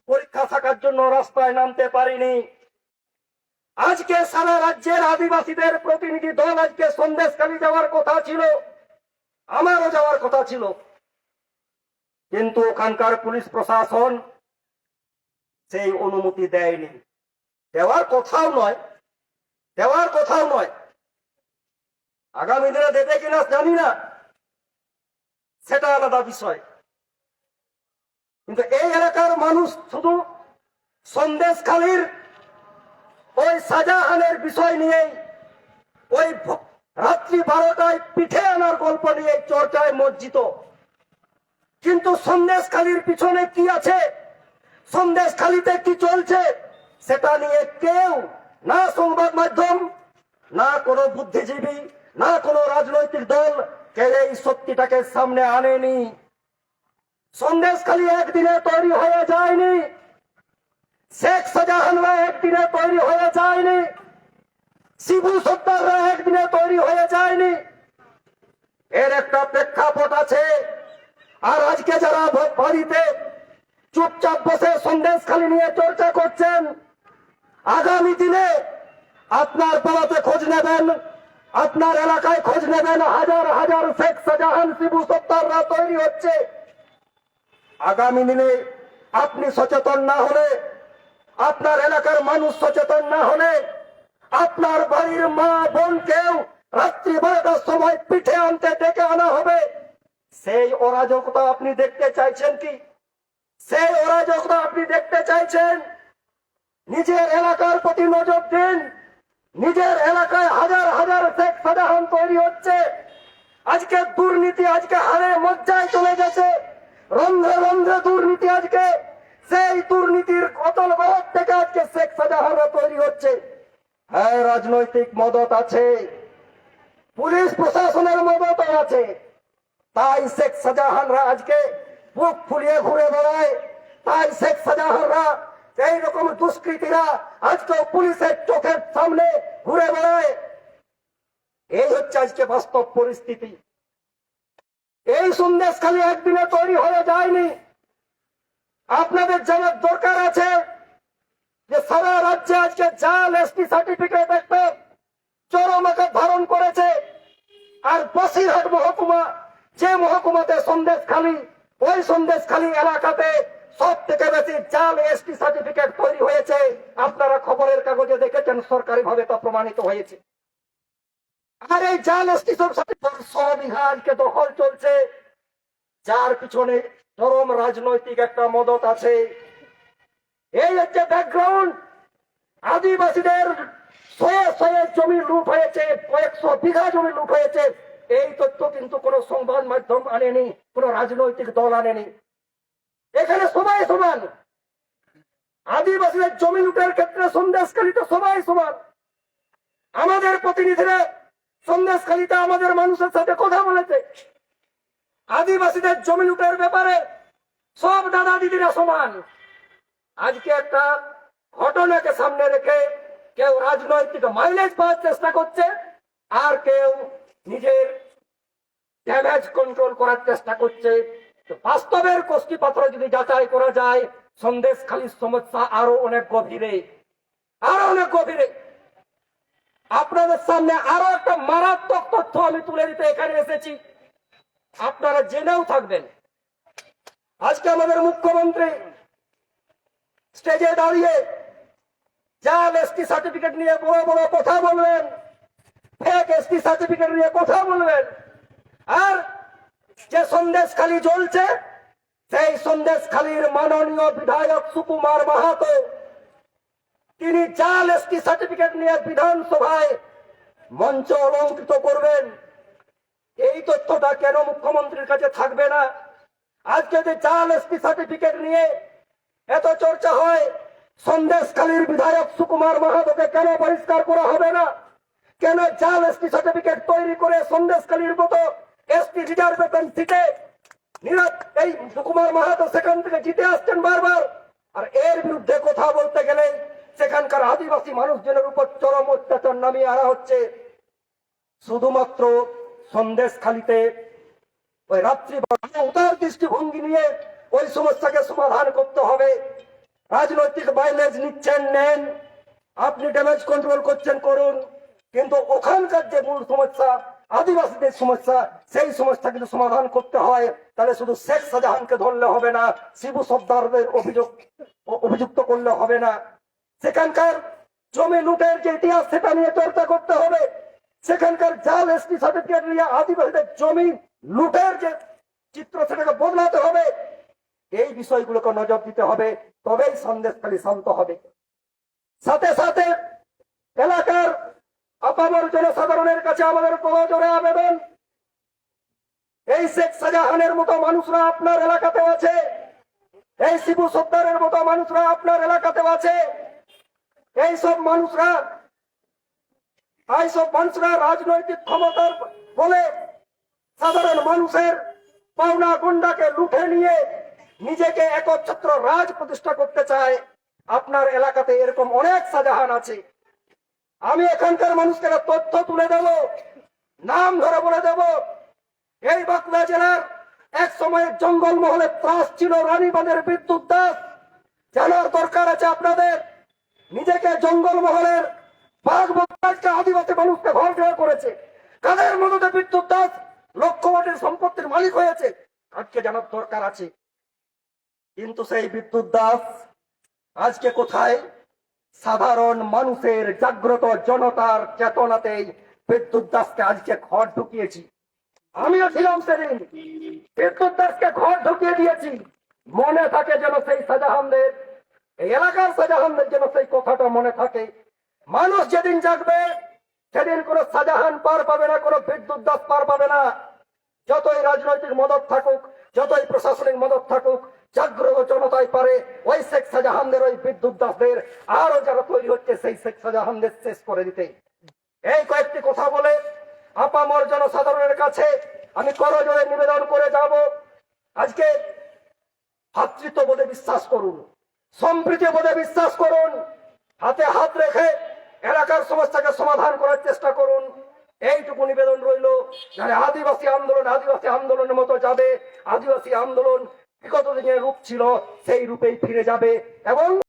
পরীক্ষা থাকার জন্য রাস্তায় নামতে পারিনি। আজকে সারা রাজ্যের আদিবাসীদের প্রতিনিধি দল আজকে সন্দেশখালী যাওয়ার কথা ছিল, আমারও যাওয়ার কথা ছিল, কিন্তু ওখানকার পুলিশ প্রশাসন সেই অনুমতি দেয়নি। দেওয়ার কথাও নয়, দেওয়ার কথাও নয়। আগামী দিনে দেবে কিনা জানি না, সেটা আলাদা বিষয়। কিন্তু এই এলাকার মানুষ শুধু সন্দেশখালীর ওই শাহজাহানের বিষয় নিয়েই, ওই রাত্রি 12টায় পিঠে আনার গল্প নিয়ে চর্চায় মজ্জিত। কিন্তু সন্দেশখালীর পিছনে কি আছে, সন্দেশখালীতে কি চলছে, সেটা নিয়ে কেউ, না সংবাদ মাধ্যম, না কোনো বুদ্ধিজীবী, না কোনো রাজনৈতিক দল, কেউ এই সত্যিটাকে সামনে আনেনি। সন্দেশখালী একদিনে তৈরি হয়ে যায়নি, শেখ শাহজাহানরা একদিনে তৈরি হয়ে যায়নি, শিবু সত্তাররা একদিনে তৈরি হয়ে যায়নি। এর একটা প্রেক্ষাপট আছে। আর আজকে যারা বাড়িতে চুপচাপ বসে সন্দেশখালী নিয়ে চর্চা করছেন, আগামী দিনে আপনার পাড়াতে খোঁজ নেবেন, আপনার এলাকায় খোঁজ নেবেন, হাজার হাজার শেখ শাহজাহান শিবু সত্তাররা তৈরি হচ্ছে। আগামী দিনে আপনি সচেতন না হলে, আপনার এলাকার মানুষ সচেতন না হলে, আপনার বাড়ির মা বোনকেও রাত্রি 12টার সময় পিঠে আনতে ডেকে আনা হবে। সেই অরাজকতা আপনি দেখতে চাইছেন কি? সেই অরাজকতা আপনি দেখতে চাইছেন? নিজের এলাকার প্রতি নজর দিন। নিজের এলাকায় হাজার হাজার শেখ শাহজাহান তৈরি হচ্ছে। আজকে দুর্নীতি আজকে হারে মজ্জায় চলে গেছে, রন্ধ্রে রন্ধ্রে দুর্নীতি। আজকে সেই দুর্নীতির অতল গহ্বর থেকে আজকে শেখ শাহজাহানরা তৈরি হচ্ছে। হ্যাঁ, রাজনৈতিক মদত আছে, পুলিশ প্রশাসনের মদত আছে, তাই শেখ শাহজাহানরা আজকে বুক ফুলিয়ে ঘুরে বেড়ায়। তাই শেখ শাহজাহানরা, এইরকম দুষ্কৃতীরা আজকে পুলিশের চোখের সামনে ঘুরে বেড়ায়। এই হচ্ছে আজকে বাস্তব পরিস্থিতি। এই সন্দেশখালী একদিনে তৈরি হয়ে যায়নি। আপনাদের জানার দরকার আছে যে সারা রাজ্যে আজকে জাল এসটি সার্টিফিকেট একটা চরম আকার ধারণ করেছে। আর বসিরহাট মহকুমা, যে মহকুমাতে সন্দেশখালী, ওই সন্দেশখালী এলাকাতে সব থেকে বেশি জাল এসটি সার্টিফিকেট তৈরি হয়েছে। আপনারা খবরের কাগজে দেখেছেন, সরকারি ভাবে তা প্রমাণিত হয়েছে। আর এই জাল এসটি সার্টিফিকেট 100 বিঘা আজকে দখল চলছে, যার পিছনে চরম রাজনৈতিক একটা মদত আছে। এই হচ্ছে ব্যাকগ্রাউন্ড। আদিবাসীদের শয়ে শয়ে জমি লুট হয়েছে, কয়েকশো বিঘা জমি লুট হয়েছে। এই তথ্য কিন্তু কোন সংবাদ মাধ্যম আনেনি, কোন রাজনৈতিক দল আনেনি। এখানে সবাই সমান। আদিবাসীদের জমি লুটের ক্ষেত্রে সন্দেশখালীতে সবাই সমান। আমাদের প্রতিনিধিরা সন্দেশখালীতে আমাদের মানুষের সাথে কথা বলেছে। আদিবাসীদের জমি লুটের ব্যাপারে সব দাদা দিদিরা সমান। আজকে একটা ঘটনাকে সামনে রেখে কেউ রাজনৈতিক মাইলেজ পাওয়ার চেষ্টা করছে, আর কেউ নিজের ড্যামেজ কন্ট্রোল করার চেষ্টা করছে। বাস্তবের কষ্টি পাথর যদি যাচাই করা যায়, সন্দেশখালীর সমস্যা আরো অনেক গভীরে, আরো অনেক গভীরে। আপনাদের সামনে আরো একটা মারাত্মক তথ্য আমি তুলে দিতে এখানে এসেছি, আপনারা জেনেও থাকবেন। আজকে আমাদের মুখ্যমন্ত্রী স্টেজে দাঁড়িয়ে জাল এসটি সার্টিফিকেট নিয়ে বড় বড় কথা বলবেন, ফেক এসটি সার্টিফিকেট নিয়ে কথা বলবেন। আর যে সন্দেশখালী জ্বলছে, সেই সন্দেশখালীর মাননীয় বিধায়ক সুকুমার মাহাতো, তিনি জাল এসটি সার্টিফিকেট নিয়ে বিধানসভায় মঞ্চ অলঙ্কৃত করবেন। এই তথ্যটা কেন মুখ্যমন্ত্রীর কাছে থাকবে না? আজকে যে জাল এসটি সার্টিফিকেট নিয়ে এত চর্চা হয়, সন্দেশখালীর বিধায়ক সুকুমার মাহাতোকে কেন পরিষ্কার করা হবে না? কেন জাল এসটি সার্টিফিকেট তৈরি করে সন্দেশখালীর মতো এসটি রিজার্ভেশন সিটে এই সুকুমার মাহাতো সেখান থেকে জিতে আসছেন বারবার। আর এর বিরুদ্ধে কথা বলতে গেলে সেখানকার আদিবাসী মানুষজনের উপর চরম অত্যাচার নামিয়ে আনা হচ্ছে। শুধুমাত্র সন্দেশখালীতে ওই রাত্রি উদার দৃষ্টিভঙ্গি নিয়ে ওই সমস্যাকে সমাধান করতে হবে, রাজনৈতিক মাইলেজ নিচ্ছেন নেন, আপনি ড্যামেজ কন্ট্রোল করছেন করুন, কিন্তু ওখানকার যে মূল সমস্যা আদিবাসীদের সমস্যা, সেই সমস্যা কিন্তু সমাধান করতে হয়। তাহলে শুধু শেখ শাহজাহানকে ধরলে হবে না, শিবু সর্দারদের অভিযুক্ত করলে হবে না। সেখানকার জমি লুটের যে ইতিহাস সেটা নিয়ে চর্চা করতে হবে। সেখানকার জাল এসটি সার্টিফিকেট নিয়ে আদিবাসীদের জমি লুটের যে চিত্র সেটাকে বদলাতে হবে। এই বিষয়গুলোকে নজর দিতে হবে, তবেই সন্দেশখালী শান্ত হবে। সাথে সাথে এলাকার আপামর জনসাধারণের কাছে আমাদের প্রয়োজনে আবেদন, এই শেখ শাহজাহানের মতো মানুষরা আপনার এলাকাতে আছে, এই শিবু সর্দারের মতো মানুষরা আপনার এলাকাতে আছে। এইসব মানুষরা রাজনৈতিক ক্ষমতার বলে সাধারণ মানুষের পাওনা গুন্ডাকে লুটে নিয়ে নিজেকে একচ্ছত্র রাজ প্রতিষ্ঠা করতে চায়। আপনার এলাকাতে এরকম অনেক শাহজাহান আছে। আমি এখানকার মানুষকে তথ্য তুলে দেব, নাম ধরে বলে দেব। এই বাঁকুড়া জেলার এক সময় জঙ্গলমহলে ত্রাস ছিল রানীবাঁধের বিদ্যুৎ দাস। জানার দরকার আছে আপনাদের, নিজেকে জঙ্গলমহলের বাঘ বাঘকে আদিবাসী মানুষকে ঘর দেওয়া করেছে। কাদের মদতে বিদ্যুৎ দাস লক্ষ কোটির সম্পত্তির মালিক হয়েছে, আজকে জানার দরকার আছে। কিন্তু সেই বিদ্যুৎ দাস আজকে কোথায়? সাধারণ মানুষের জাগ্রত জনতার চেতনাতেই বিদ্যুৎ দাসকে আজকে ঘর ঢুকিয়েছি। আমিও ছিলাম সেদিন, বিদ্যুৎ দাসকে ঘর ঢুকিয়ে দিয়েছি। মনে থাকে যেন সেই শাহজাহানদের, এই এলাকার শাহজাহানদের যেন সেই কথাটা মনে থাকে। মানুষ যেদিন জাগবে সেদিন কোন শাহজাহান পার পাবে না, কোন বিদ্যুৎ দাস পার পাবে না। যতই রাজনৈতিক মদত থাকুক, যতই প্রশাসনিক মদত থাকুক, জাগ্রত জনতাই পারে ওই শেখ শাহজাহানদের, ওই বিদ্যুৎ দাসদের, আরো যারা তৈরি হচ্ছে সেই শেখ শাহজাহানদের শেষ করে দিতে। এই কয়েকটি কথা বলে আপামর জনসাধারণের কাছে আমি করজোড়ে নিবেদন করে যাব, আজকে ভ্রাতৃত্ব বোধে বিশ্বাস করুন, সম্প্রীতি বোধে বিশ্বাস করুন, হাতে হাত রেখে এলাকার সমস্যাকে সমাধান করার চেষ্টা করুন। এইটুকু নিবেদন রইল। যারা আদিবাসী আন্দোলনের মতো যাবে, আদিবাসী আন্দোলন বিগত দিনের রূপ ছিল সেই রূপেই ফিরে যাবে এবং